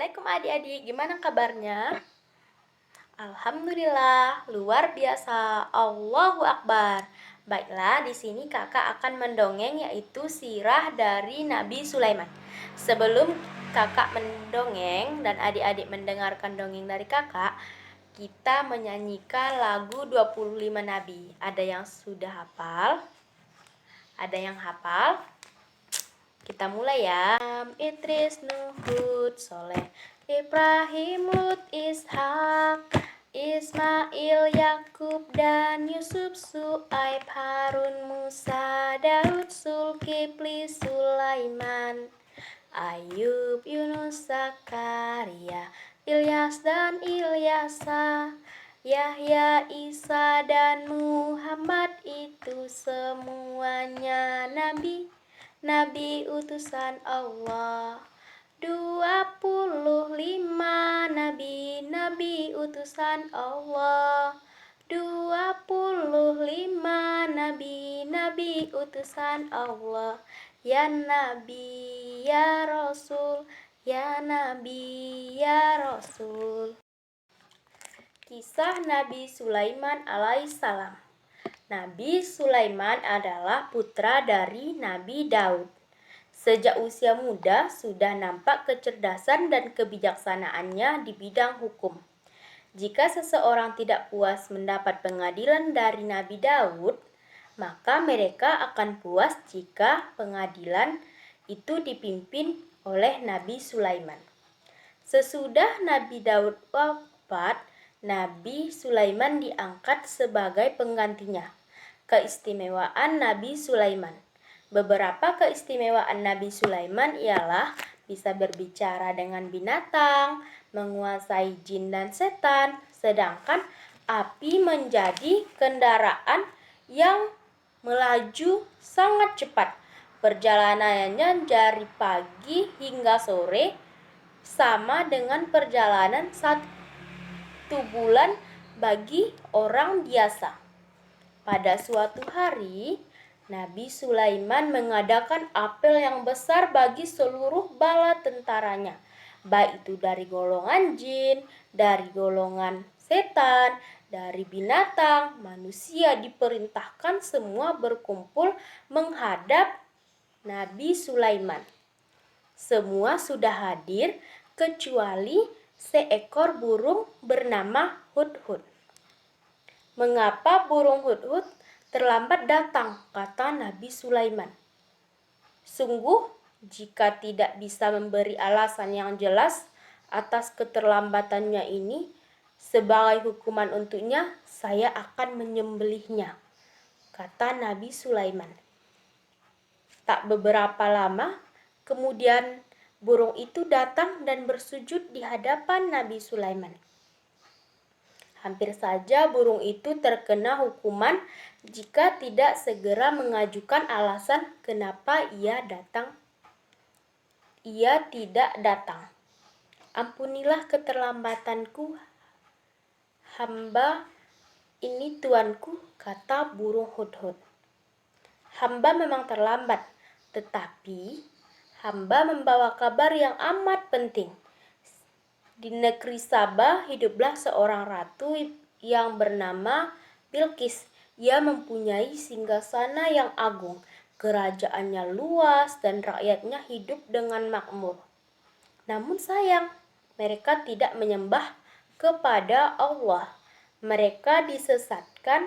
Assalamualaikum adik-adik, gimana kabarnya? Alhamdulillah, luar biasa. Allahu Akbar. Baiklah, di sini kakak akan mendongeng yaitu sirah dari Nabi Sulaiman. Sebelum kakak mendongeng dan adik-adik mendengarkan dongeng dari kakak, kita menyanyikan lagu 25 Nabi. Ada yang sudah hafal? Ada yang hafal? Kita mulai ya. Idris, Nuh, Hud, Soleh, Ibrahim, Lut, Ishak, Ismail, Yakub, dan Yusuf, Su'aib, Harun, Musa, Daud, Zulkifli, Sulaiman, Ayub, Yunus, Zakaria, Ilyas dan Ilyasa, Yahya, Isa, dan Muhammad. Itu semuanya Nabi utusan Allah. 25 Nabi utusan Allah. 25 Nabi utusan Allah. Ya Nabi, ya Rasul, ya Nabi, ya Rasul. Kisah Nabi Sulaiman alaihissalam. Nabi Sulaiman adalah putra dari Nabi Daud. Sejak usia muda sudah nampak kecerdasan dan kebijaksanaannya di bidang hukum. Jika seseorang tidak puas mendapat pengadilan dari Nabi Daud, maka mereka akan puas jika pengadilan itu dipimpin oleh Nabi Sulaiman. Sesudah Nabi Daud wafat, Nabi Sulaiman diangkat sebagai penggantinya. Keistimewaan Nabi Sulaiman. Beberapa keistimewaan Nabi Sulaiman ialah bisa berbicara dengan binatang, menguasai jin dan setan, sedangkan api menjadi kendaraan yang melaju sangat cepat. Perjalanannya dari pagi hingga sore sama dengan perjalanan 1 bulan bagi orang biasa. Pada suatu hari, Nabi Sulaiman mengadakan apel yang besar bagi seluruh bala tentaranya, baik itu dari golongan jin, dari golongan setan, dari binatang, manusia diperintahkan semua berkumpul menghadap Nabi Sulaiman. Semua sudah hadir kecuali seekor burung bernama Hudhud. Mengapa burung Hudhud terlambat datang, kata Nabi Sulaiman. Sungguh, jika tidak bisa memberi alasan yang jelas atas keterlambatannya ini, sebagai hukuman untuknya, saya akan menyembelihnya, kata Nabi Sulaiman. Tak beberapa lama, kemudian burung itu datang dan bersujud di hadapan Nabi Sulaiman. Hampir saja burung itu terkena hukuman jika tidak segera mengajukan alasan kenapa ia tidak datang. Ampunilah keterlambatanku, hamba ini tuanku, kata burung Hudhud. Hamba memang terlambat, tetapi hamba membawa kabar yang amat penting. Di negeri Sabah hiduplah seorang ratu yang bernama Bilqis. Ia mempunyai singgasana yang agung, kerajaannya luas dan rakyatnya hidup dengan makmur. Namun sayang, mereka tidak menyembah kepada Allah. Mereka disesatkan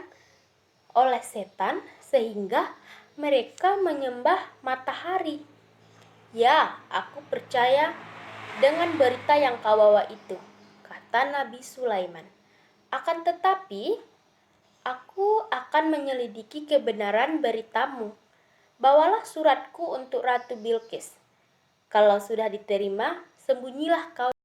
oleh setan sehingga mereka menyembah matahari. Ya, aku percaya dengan berita yang kau bawa itu, kata Nabi Sulaiman. Akan tetapi, aku akan menyelidiki kebenaran beritamu. Bawalah suratku untuk Ratu Bilqis. Kalau sudah diterima, sembunyilah kau.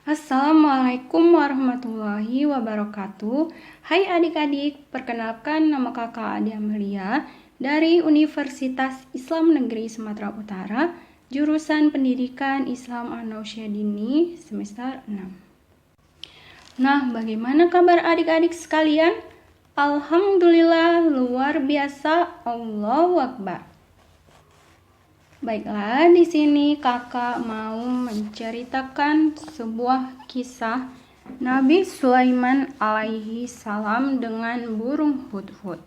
Assalamualaikum warahmatullahi wabarakatuh. Hai adik-adik, perkenalkan nama kakak Adi Amelia dari Universitas Islam Negeri Sumatera Utara, jurusan Pendidikan Islam An-Nausyadini semester 6. Nah, bagaimana kabar adik-adik sekalian? Alhamdulillah, luar biasa, Allahu Akbar. Baiklah, di sini kakak mau menceritakan sebuah kisah Nabi Sulaiman alaihi salam dengan burung hudhud.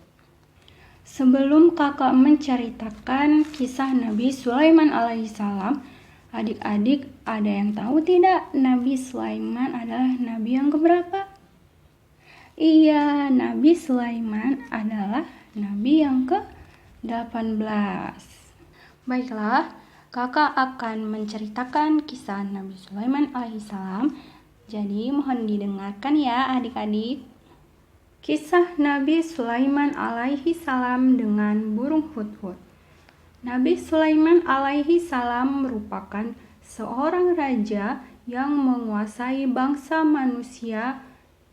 Sebelum kakak menceritakan kisah Nabi Sulaiman alaihi salam, adik-adik ada yang tahu tidak Nabi Sulaiman adalah nabi yang keberapa? Iya, Nabi Sulaiman adalah nabi yang ke-18. Baiklah, kakak akan menceritakan kisah Nabi Sulaiman alaihissalam. Jadi mohon didengarkan ya adik-adik. Kisah Nabi Sulaiman alaihissalam dengan burung hudhud. Nabi Sulaiman alaihissalam merupakan seorang raja yang menguasai bangsa manusia,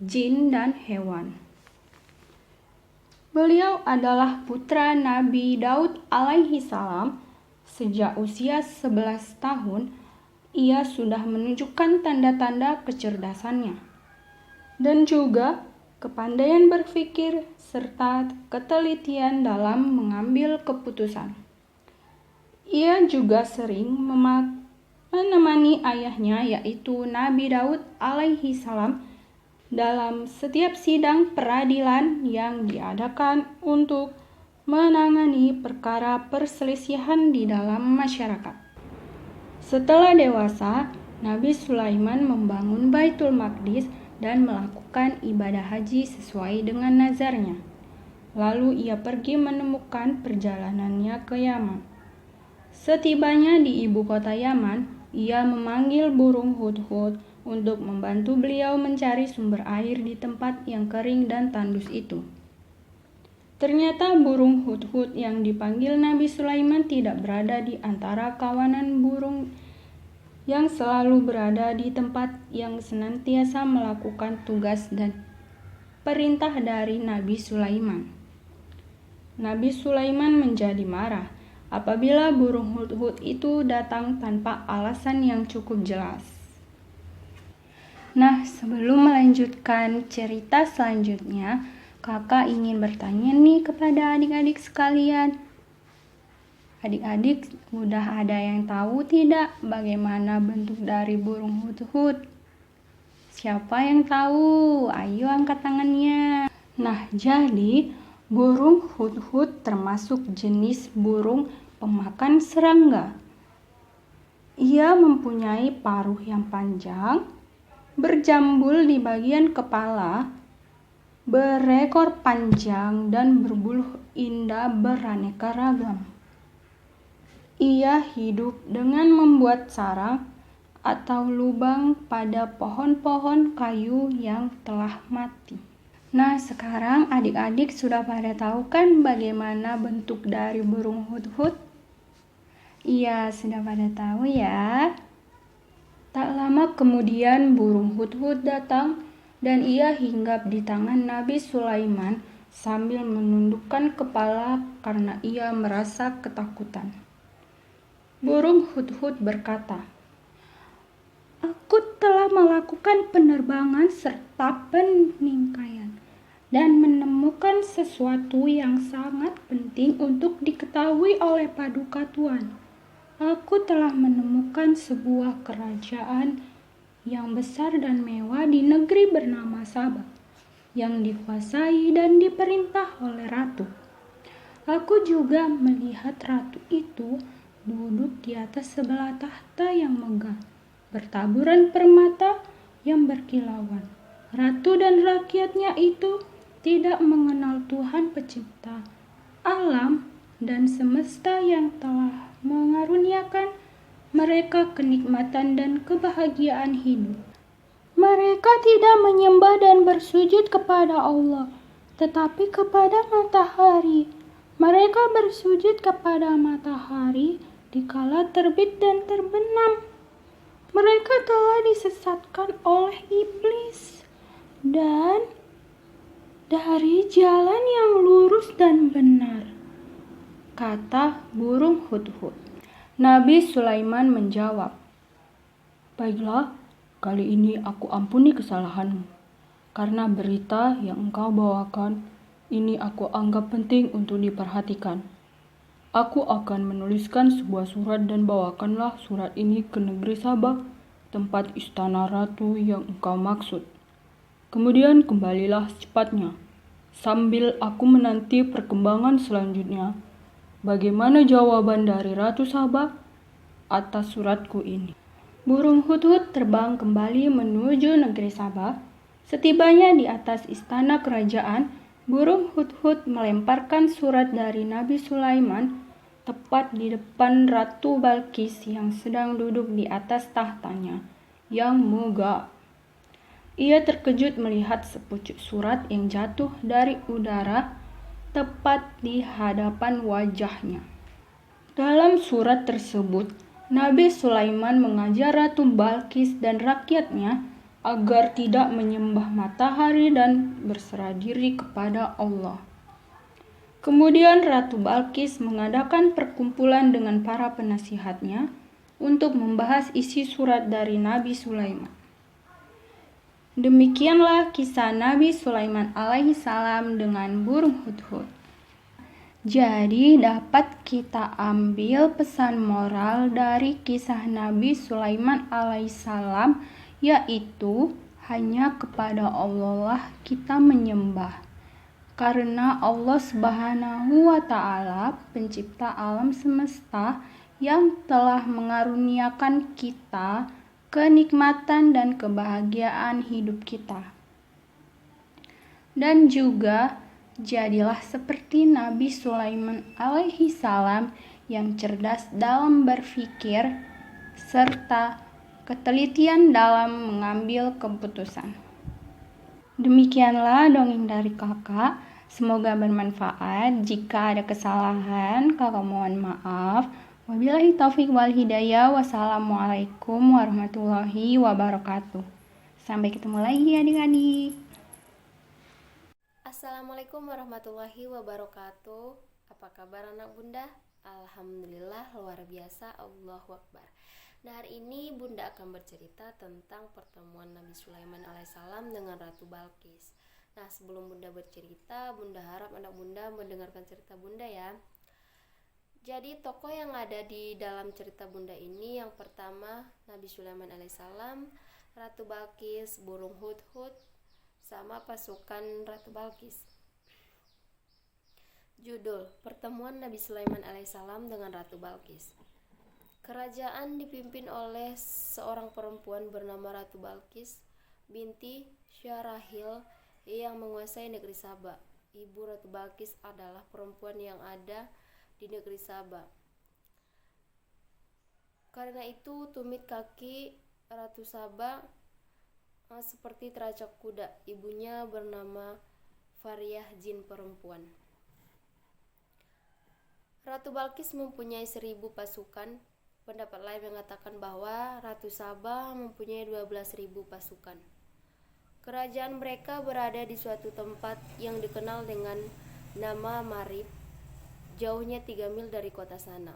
jin, dan hewan. Beliau adalah putra Nabi Daud alaihissalam. Sejak usia 11 tahun, ia sudah menunjukkan tanda-tanda kecerdasannya dan juga kepandaian berpikir serta ketelitian dalam mengambil keputusan. Ia juga sering menemani ayahnya yaitu Nabi Daud alaihi salam dalam setiap sidang peradilan yang diadakan untuk menangani perkara perselisihan di dalam masyarakat. Setelah dewasa, Nabi Sulaiman membangun Baitul Maqdis dan melakukan ibadah haji sesuai dengan nazarnya. Lalu ia pergi menemukan perjalanannya ke Yaman. Setibanya di ibu kota Yaman, ia memanggil burung hudhud untuk membantu beliau mencari sumber air di tempat yang kering dan tandus itu. Ternyata burung hudhud yang dipanggil Nabi Sulaiman tidak berada di antara kawanan burung yang selalu berada di tempat yang senantiasa melakukan tugas dan perintah dari Nabi Sulaiman. Nabi Sulaiman menjadi marah apabila burung hudhud itu datang tanpa alasan yang cukup jelas. Nah, sebelum melanjutkan cerita selanjutnya, kakak ingin bertanya nih kepada adik-adik sekalian. Adik-adik sudah ada yang tahu tidak bagaimana bentuk dari burung hudhud? Siapa yang tahu? Ayo angkat tangannya. Nah, jadi burung hudhud termasuk jenis burung pemakan serangga. Ia mempunyai paruh yang panjang, berjambul di bagian kepala, berekor panjang dan berbulu indah beraneka ragam. Ia hidup dengan membuat sarang atau lubang pada pohon-pohon kayu yang telah mati. Nah, sekarang adik-adik sudah pada tahu kan bagaimana bentuk dari burung hudhud? Iya, sudah pada tahu ya. Tak lama kemudian burung hudhud datang dan ia hinggap di tangan Nabi Sulaiman sambil menundukkan kepala karena ia merasa ketakutan. Burung hudhud berkata, "Aku telah melakukan penerbangan serta peningkaian dan menemukan sesuatu yang sangat penting untuk diketahui oleh Paduka Tuan. Aku telah menemukan sebuah kerajaan yang besar dan mewah di negeri bernama Sabah, yang dikuasai dan diperintah oleh ratu. Aku juga melihat ratu itu duduk di atas sebelah tahta yang megah, bertaburan permata yang berkilauan. Ratu dan rakyatnya itu tidak mengenal Tuhan pencipta alam dan semesta yang telah mengaruniakan mereka kenikmatan dan kebahagiaan hidup. Mereka tidak menyembah dan bersujud kepada Allah, tetapi kepada matahari. Mereka bersujud kepada matahari dikala terbit dan terbenam. Mereka telah disesatkan oleh iblis dan dari jalan yang lurus dan benar," kata burung hudhud. Nabi Sulaiman menjawab, "Baiklah, kali ini aku ampuni kesalahanmu, karena berita yang engkau bawakan ini aku anggap penting untuk diperhatikan. Aku akan menuliskan sebuah surat dan bawakanlah surat ini ke negeri Sabah, tempat istana ratu yang engkau maksud. Kemudian kembalilah secepatnya, sambil aku menanti perkembangan selanjutnya. Bagaimana jawaban dari Ratu Sabah atas suratku ini? Burung hut-hut terbang kembali menuju negeri Sabah. Setibanya di atas istana kerajaan, burung hut-hut melemparkan surat dari Nabi Sulaiman tepat di depan Ratu Balkis yang sedang duduk di atas tahtanya yang megah. Ia terkejut melihat sepucuk surat yang jatuh dari udara tepat di hadapan wajahnya. Dalam surat tersebut, Nabi Sulaiman mengajar Ratu Balkis dan rakyatnya agar tidak menyembah matahari dan berserah diri kepada Allah. Kemudian Ratu Balkis mengadakan perkumpulan dengan para penasihatnya untuk membahas isi surat dari Nabi Sulaiman. Demikianlah kisah Nabi Sulaiman alaihissalam dengan burung hut-hut. Jadi dapat kita ambil pesan moral dari kisah Nabi Sulaiman alaihissalam, yaitu hanya kepada Allah lah kita menyembah. Karena Allah Subhanahu wa Ta'ala, pencipta alam semesta, yang telah mengaruniakan kita kenikmatan dan kebahagiaan hidup kita. Dan juga jadilah seperti Nabi Sulaiman alaihi salam yang cerdas dalam berpikir serta ketelitian dalam mengambil keputusan. Demikianlah dongeng dari kakak. Semoga bermanfaat. Jika ada kesalahan, kakak mohon maaf. Wabillahi taufiq wal hidayah. Wassalamualaikum warahmatullahi wabarakatuh. Sampai ketemu lagi adik-adik. Assalamualaikum warahmatullahi wabarakatuh. Apa kabar anak bunda? Alhamdulillah luar biasa, Allahu Akbar. Nah, hari ini bunda akan bercerita tentang pertemuan Nabi Sulaiman alaihissalam dengan Ratu Balkis. Nah, sebelum bunda bercerita, bunda harap anak bunda mendengarkan cerita bunda ya. Jadi tokoh yang ada di dalam cerita bunda ini, yang pertama Nabi Sulaiman alaihissalam, Ratu Balkis, burung hut-hut, sama pasukan Ratu Balkis. Judul: Pertemuan Nabi Sulaiman alaihissalam dengan Ratu Balkis. Kerajaan dipimpin oleh seorang perempuan bernama Ratu Balkis binti Syarahil yang menguasai negeri Sabah. Ibu Ratu Balkis adalah perempuan yang ada di negeri Sabah. Karena itu tumit kaki Ratu Sabah seperti teracak kuda. Ibunya bernama Fariyah, jin perempuan. Ratu Balkis mempunyai 1000 pasukan. Pendapat lain mengatakan bahwa Ratu Sabah mempunyai 12.000 pasukan. Kerajaan mereka berada di suatu tempat yang dikenal dengan nama Marib, jauhnya 3 mil dari kota sana.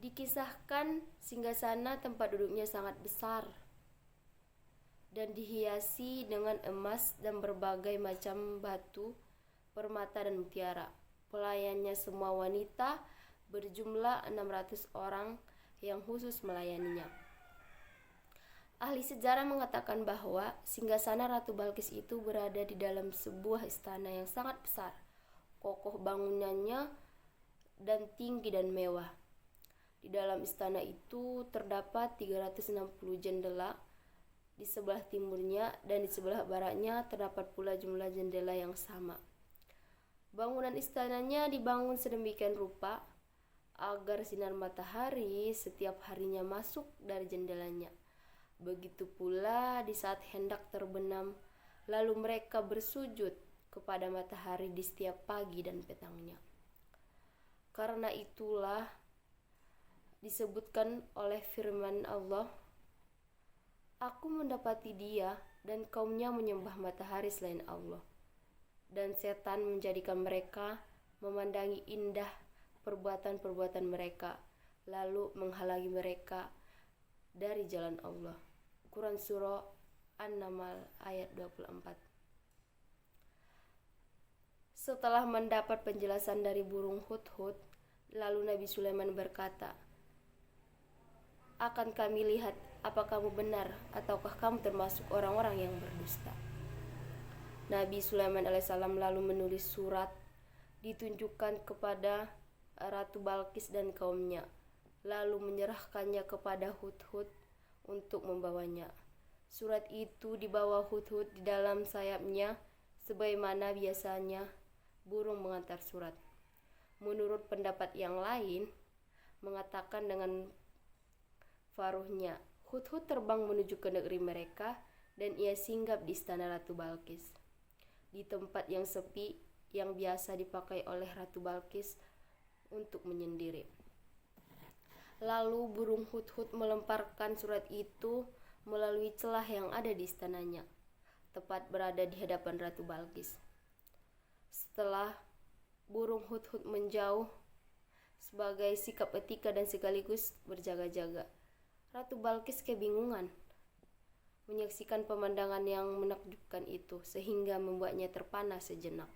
Dikisahkan singgasana tempat duduknya sangat besar dan dihiasi dengan emas dan berbagai macam batu, permata dan mutiara. Pelayannya semua wanita, berjumlah 600 orang yang khusus melayaninya. Ahli sejarah mengatakan bahwa singgasana Ratu Balkis itu berada di dalam sebuah istana yang sangat besar, kokoh bangunannya dan tinggi dan mewah. Di dalam istana itu terdapat 360 jendela. Di sebelah timurnya dan di sebelah baratnya terdapat pula jumlah jendela yang sama. Bangunan istananya dibangun sedemikian rupa agar sinar matahari setiap harinya masuk dari jendelanya. Begitu pula di saat hendak terbenam, lalu mereka bersujud kepada matahari di setiap pagi dan petangnya. Karena itulah disebutkan oleh firman Allah, "Aku mendapati dia dan kaumnya menyembah matahari selain Allah, dan setan menjadikan mereka memandangi indah perbuatan-perbuatan mereka, lalu menghalangi mereka dari jalan Allah." Quran Surah An-Naml ayat 24. Setelah mendapat penjelasan dari burung hudhud, lalu Nabi Sulaiman berkata, "Akan kami lihat apa kamu benar ataukah kamu termasuk orang-orang yang berdusta." Nabi Sulaiman alaihissalam lalu menulis surat ditunjukkan kepada Ratu Balkis dan kaumnya, lalu menyerahkannya kepada Hudhud untuk membawanya. Surat itu dibawa Hudhud di dalam sayapnya sebagaimana biasanya burung mengantar surat. Menurut pendapat yang lain mengatakan dengan faruhnya, Hudhud terbang menuju ke negeri mereka dan ia singgah di istana Ratu Balkis, di tempat yang sepi yang biasa dipakai oleh Ratu Balkis untuk menyendiri. Lalu burung hudhud melemparkan surat itu melalui celah yang ada di istananya, tepat berada di hadapan Ratu Balkis. Setelah burung hudhud menjauh sebagai sikap etika dan sekaligus berjaga-jaga, Ratu Balkis kebingungan menyaksikan pemandangan yang menakjubkan itu sehingga membuatnya terpana sejenak.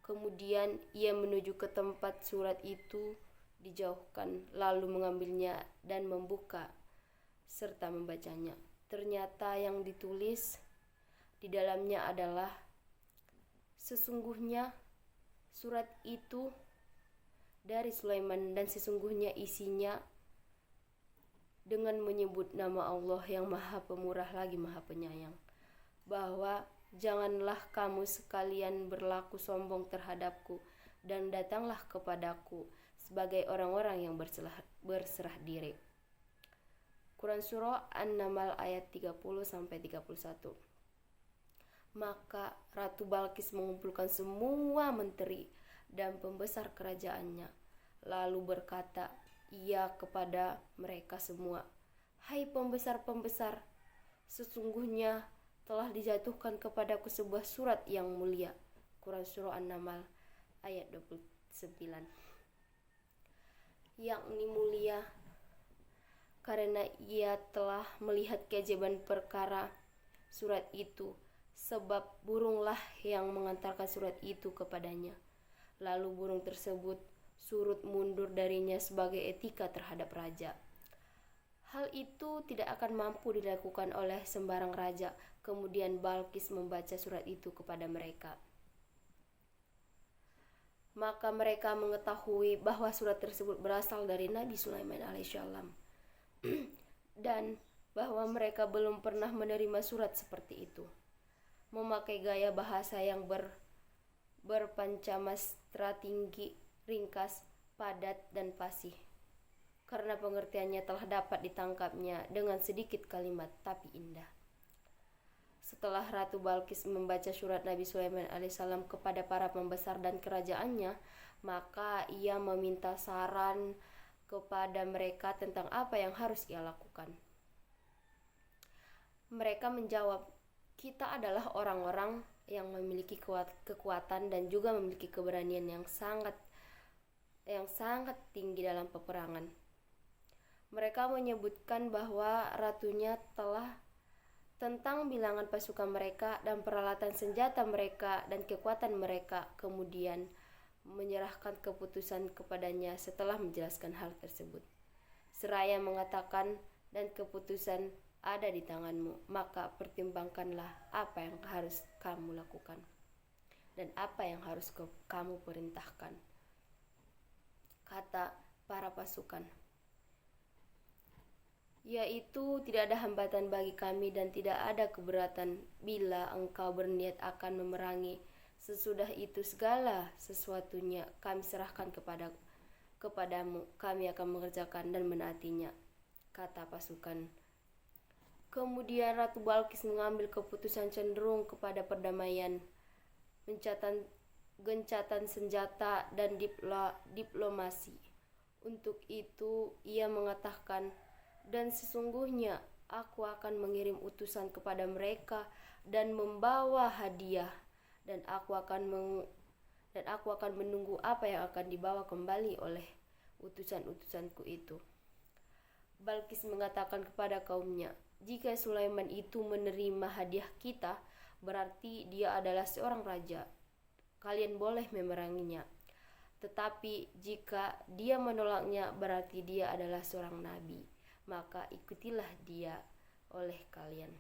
Kemudian ia menuju ke tempat surat itu dijauhkan, lalu mengambilnya dan membuka serta membacanya. Ternyata yang ditulis di dalamnya adalah, "Sesungguhnya surat itu dari Sulaiman dan sesungguhnya isinya dengan menyebut nama Allah yang Maha Pemurah lagi Maha Penyayang, bahwa janganlah kamu sekalian berlaku sombong terhadapku dan datanglah kepadaku sebagai orang-orang yang berserah diri." Quran Surah An-Naml ayat 30-31. Maka Ratu Balkis mengumpulkan semua menteri dan pembesar kerajaannya, lalu berkata ia kepada mereka semua, "Hai pembesar-pembesar, sesungguhnya telah dijatuhkan kepadaku sebuah surat yang mulia." Quran Surah An-Naml ayat 29. Yakni mulia karena ia telah melihat keajaiban perkara surat itu, sebab burunglah yang mengantarkan surat itu kepadanya. Lalu burung tersebut surut mundur darinya sebagai etika terhadap raja. Hal itu tidak akan mampu dilakukan oleh sembarang raja. Kemudian Balkis membaca surat itu kepada mereka. Maka mereka mengetahui bahwa surat tersebut berasal dari Nabi Sulaiman alaihissalam dan bahwa mereka belum pernah menerima surat seperti itu. Memakai gaya bahasa yang berpancamastra tinggi, ringkas, padat, dan fasih, karena pengertiannya telah dapat ditangkapnya dengan sedikit kalimat tapi indah. Setelah Ratu Balkis membaca surat Nabi Sulaiman alaihissalam kepada para pembesar dan kerajaannya, maka ia meminta saran kepada mereka tentang apa yang harus ia lakukan. Mereka menjawab, "Kita adalah orang-orang yang memiliki kekuatan dan juga memiliki keberanian yang sangat tinggi dalam peperangan." Mereka menyebutkan bahwa ratunya telah tentang bilangan pasukan mereka dan peralatan senjata mereka dan kekuatan mereka, kemudian menyerahkan keputusan kepadanya setelah menjelaskan hal tersebut. Seraya mengatakan, "Dan keputusan ada di tanganmu, maka pertimbangkanlah apa yang harus kamu lakukan dan apa yang harus kamu perintahkan." Kata para pasukan, yaitu, "Tidak ada hambatan bagi kami dan tidak ada keberatan bila engkau berniat akan memerangi. Sesudah itu segala sesuatunya kami serahkan kepadamu. Kami akan mengerjakan dan menaatinya," kata pasukan. Kemudian Ratu Balkis mengambil keputusan cenderung kepada perdamaian, gencatan senjata, dan diplomasi. Untuk itu ia mengatakan, "Dan sesungguhnya aku akan mengirim utusan kepada mereka dan membawa hadiah, dan aku akan menunggu apa yang akan dibawa kembali oleh utusan-utusanku itu." Balkis mengatakan kepada kaumnya, "Jika Sulaiman itu menerima hadiah kita, berarti dia adalah seorang raja, kalian boleh memeranginya. Tetapi jika dia menolaknya, berarti dia adalah seorang nabi, maka ikutilah dia oleh kalian.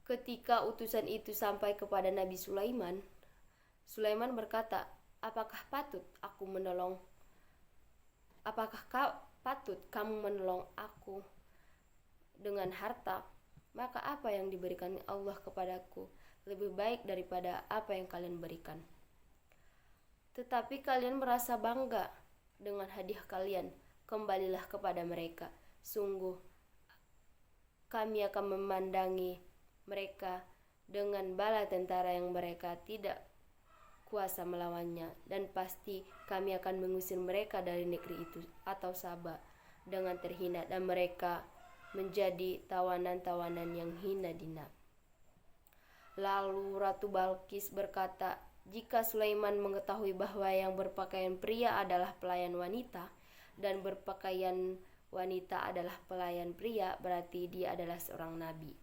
Ketika utusan itu sampai kepada Nabi Sulaiman, Sulaiman berkata, Apakah patut kamu menolong aku dengan harta? Maka apa yang diberikan Allah kepadaku lebih baik daripada apa yang kalian berikan. Tetapi kalian merasa bangga dengan hadiah kalian, kembalilah kepada mereka. Sungguh, kami akan memandangi mereka dengan bala tentara yang mereka tidak kuasa melawannya, dan pasti kami akan mengusir mereka dari negeri itu atau Saba dengan terhina, dan mereka menjadi tawanan-tawanan yang hina dina. Lalu Ratu Balkis berkata, jika Sulaiman mengetahui bahwa yang berpakaian pria adalah pelayan wanita dan berpakaian wanita adalah pelayan pria, berarti dia adalah seorang nabi.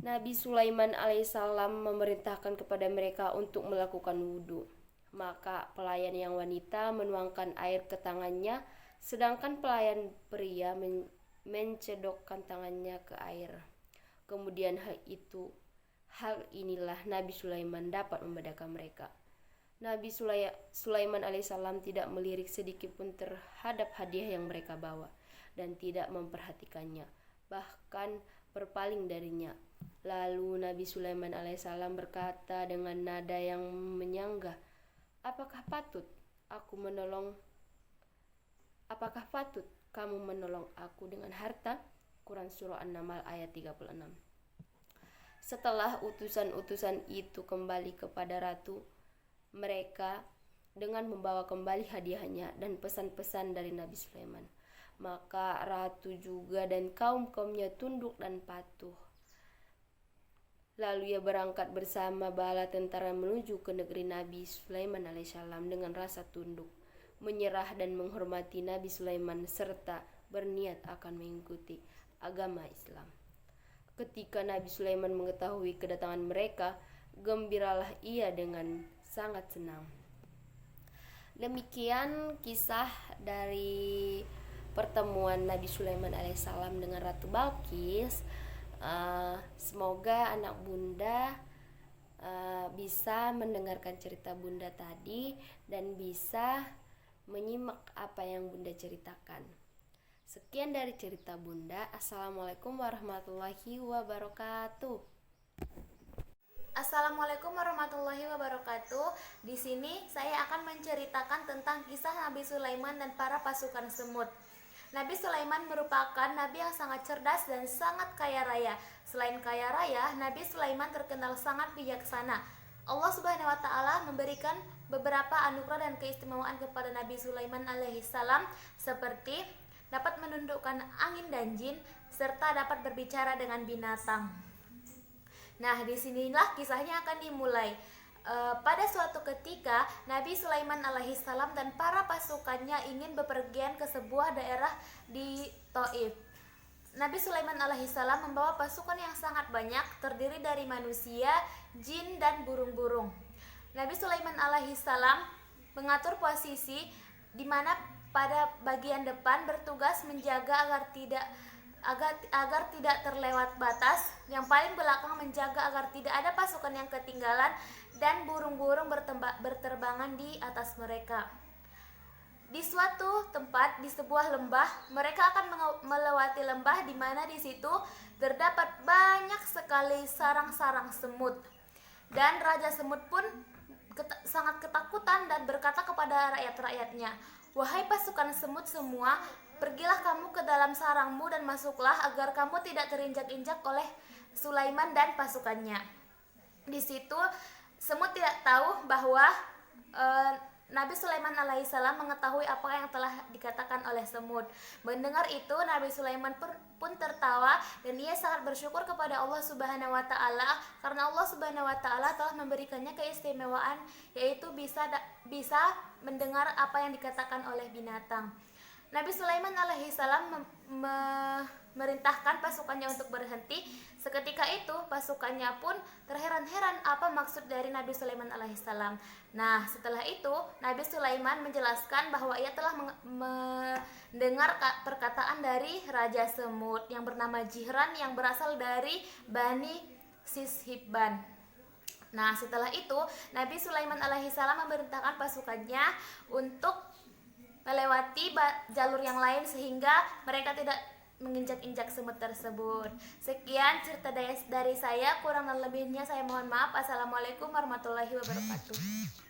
Nabi Sulaiman alaihissalam memerintahkan kepada mereka untuk melakukan wudhu. Maka pelayan yang wanita menuangkan air ke tangannya, sedangkan pelayan pria mencedokkan tangannya ke air. Kemudian hal inilah Nabi Sulaiman dapat membedakan mereka. Nabi Sulaiman alaihissalam tidak melirik sedikit pun terhadap hadiah yang mereka bawa dan tidak memperhatikannya, bahkan berpaling darinya. Lalu Nabi Sulaiman alaihissalam berkata dengan nada yang menyanggah, Apakah patut kamu menolong aku dengan harta? Quran Surah An-Naml ayat 36. Setelah utusan-utusan itu kembali kepada ratu, mereka dengan membawa kembali hadiahnya dan pesan-pesan dari Nabi Sulaiman. Maka ratu juga dan kaum-kaumnya tunduk dan patuh. Lalu ia berangkat bersama bala tentara menuju ke negeri Nabi Sulaiman alaihissalam dengan rasa tunduk, menyerah dan menghormati Nabi Sulaiman serta berniat akan mengikuti agama Islam. Ketika Nabi Sulaiman mengetahui kedatangan mereka, gembiralah ia dengan sangat senang. Demikian kisah dari pertemuan Nabi Sulaiman alaihissalam dengan Ratu Balkis. Semoga anak bunda bisa mendengarkan cerita bunda tadi dan bisa menyimak apa yang bunda ceritakan. Sekian dari cerita bunda. Assalamualaikum warahmatullahi wabarakatuh. Assalamualaikum warahmatullahi wabarakatuh. Di sini saya akan menceritakan tentang kisah Nabi Sulaiman dan para pasukan semut. Nabi Sulaiman merupakan nabi yang sangat cerdas dan sangat kaya raya. Selain kaya raya, Nabi Sulaiman terkenal sangat bijaksana. Allah Subhanahu wa taala memberikan beberapa anugerah dan keistimewaan kepada Nabi Sulaiman alaihissalam, seperti dapat menundukkan angin dan jin serta dapat berbicara dengan binatang. Nah, disinilah kisahnya akan dimulai. Pada suatu ketika, Nabi Sulaiman alaihissalam dan para pasukannya ingin bepergian ke sebuah daerah di Thaif. Nabi Sulaiman alaihissalam membawa pasukan yang sangat banyak, terdiri dari manusia, jin, dan burung-burung. Nabi Sulaiman alaihissalam mengatur posisi di mana pada bagian depan bertugas menjaga agar tidak terlewat batas, yang paling belakang menjaga agar tidak ada pasukan yang ketinggalan, dan burung-burung berterbangan di atas mereka. Di suatu tempat di sebuah lembah, mereka akan melewati lembah di mana di situ terdapat banyak sekali sarang-sarang semut. Dan Raja Semut pun sangat ketakutan dan berkata kepada rakyat-rakyatnya, "Wahai pasukan semut semua, pergilah kamu ke dalam sarangmu dan masuklah agar kamu tidak terinjak-injak oleh Sulaiman dan pasukannya." Di situ semut tidak tahu bahwa Nabi Sulaiman alaihissalam mengetahui apa yang telah dikatakan oleh semut. Mendengar itu, Nabi Sulaiman pun tertawa dan ia sangat bersyukur kepada Allah Subhanahu wa taala karena Allah Subhanahu wa taala telah memberikannya keistimewaan, yaitu bisa mendengar apa yang dikatakan oleh binatang. Nabi Sulaiman alaihissalam merintahkan pasukannya untuk berhenti. Seketika itu pasukannya pun terheran-heran apa maksud dari Nabi Sulaiman alaihissalam. Nah, setelah itu Nabi Sulaiman menjelaskan bahwa ia telah mendengar perkataan dari Raja Semut yang bernama Jihran yang berasal dari Bani Sishibban. Nah, setelah itu Nabi Sulaiman alaihissalam memerintahkan pasukannya untuk melewati jalur yang lain sehingga mereka tidak menginjak-injak semut tersebut. Sekian cerita dari saya, kurang dan lebihnya saya mohon maaf. Assalamualaikum warahmatullahi wabarakatuh.